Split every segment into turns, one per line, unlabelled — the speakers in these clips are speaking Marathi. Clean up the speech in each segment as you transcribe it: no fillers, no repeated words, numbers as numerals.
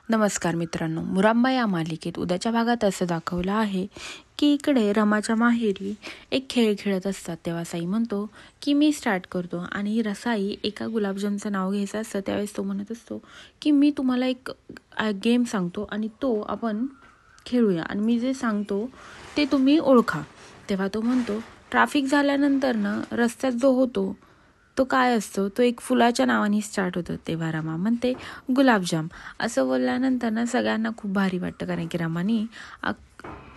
नमस्कार मित्रांनो, मुरांबा या मालिकेत उद्याच्या भागात असं दाखवलं आहे की इकडे रमाच्या माहेरी एक खेळ खेळत असतात. तेव्हा साई म्हणतो की मी स्टार्ट करतो आणि रसाई एका गुलाबजामचं नाव घ्यायचं असतं. त्यावेळेस तो म्हणत असतो की मी तुम्हाला एक गेम सांगतो आणि तो आपण खेळूया आणि मी जे सांगतो ते तुम्ही ओळखा. तेव्हा तो म्हणतो ट्रॅफिक झाल्यानंतर ना रस्त्यात जो होतो तो काय असतो, तो एक फुलाच्या नावाने स्टार्ट होतो. तेव्हा रमा म्हणते गुलाबजाम. असं बोलल्यानंतर ना सगळ्यांना खूप भारी वाटतं, कारण की रमानी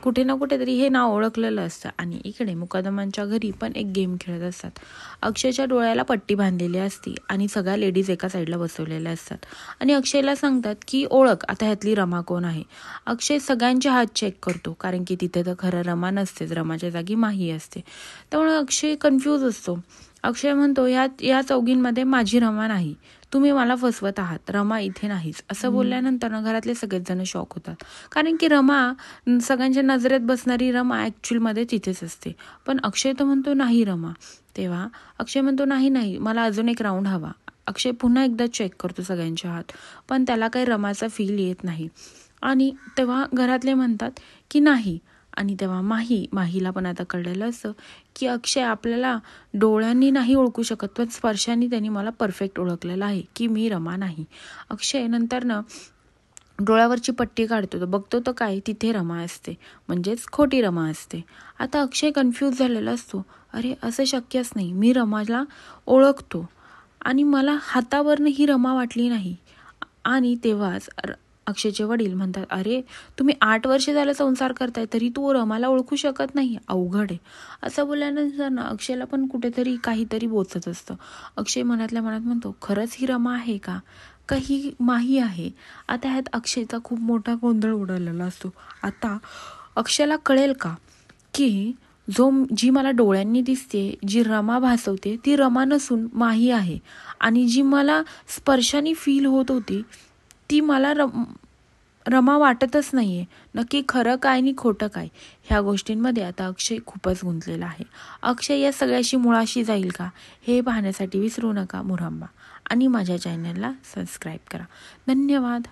कुठे ना कुठेतरी हे नाव ओळखलेलं असतं. आणि इकडे मुकदमांच्या घरी पण एक गेम खेळत असतात. अक्षयच्या डोळ्याला पट्टी बांधलेली असती आणि सगळ्या लेडीज एका साईडला बसवलेल्या असतात आणि अक्षयला सांगतात की ओळख आता ह्यातली रमा कोण आहे. अक्षय सगळ्यांचे हात चेक करतो, कारण की तिथे तर खरं रमा नसतेच, रमाच्या जागी माही असते. त्यामुळे अक्षय कन्फ्यूज असतो. अक्षय म्हणतो या चौघींमध्ये माझी रमा नाही, तुम्ही मला फसवत आहात, रमा इथे नाहीच. असं बोलल्यानंतर ना घरातले सगळेच जण शॉक होतात, कारण की रमा सगळ्यांच्या नजरेत बसणारी रमा ॲक्च्युअलमध्ये तिथेच असते. पण अक्षय तर म्हणतो नाही रमा. तेव्हा अक्षय म्हणतो नाही मला अजून एक राऊंड हवा. अक्षय पुन्हा एकदा चेक करतो सगळ्यांचे हात, पण त्याला काही रमाचा फील येत नाही. आणि तेव्हा घरातले म्हणतात की नाही. आणि तेव्हा माहीला पण आता कळलेलं असतं की अक्षय आपल्याला डोळ्यांनी नाही ओळखू शकत, पण स्पर्शाने त्यांनी मला परफेक्ट ओळखलेलं आहे की मी रमा नाही. अक्षय नंतर ना डोळ्यावरची पट्टी काढतो, तर बघतो तर काय, तिथे रमा असते, म्हणजेच खोटी रमा असते. आता अक्षय कन्फ्यूज झालेला असतो, अरे असं शक्यच नाही, मी रमाला ओळखतो आणि मला हातावरनं ही रमा वाटली नाही. आणि तेव्हाच अक्षयचे वडील म्हणतात, अरे तुम्ही 8 वर्ष झालं संसार करताय तरी तू रमाला ओळखू शकत नाही, अवघड आहे. असं बोलल्यानंतर ना अक्षयला पण कुठेतरी काहीतरी बोचत असतं. अक्षय मनातल्या मनात म्हणतो, खरंच ही रमा आहे का ही माही आहे. आता ह्यात अक्षयचा खूप मोठा गोंधळ उडालेला असतो. आता अक्षयला कळेल का की जी मला डोळ्यांनी दिसते, जी रमा भासवते ती रमा नसून माही आहे, आणि जी मला स्पर्शाने फील होत होती ती मला रमा वाटतच नाहीये. नक्की खरं काय आणि खोटं काय, ह्या गोष्टींमध्ये आता अक्षय खूपच गुंतलेला आहे. अक्षय या सगळ्याशी मुळाशी जाईल का, हे पाहण्यासाठी विसरू नका मुरांबा आणि माझ्या चॅनलला सबस्क्राईब करा. धन्यवाद.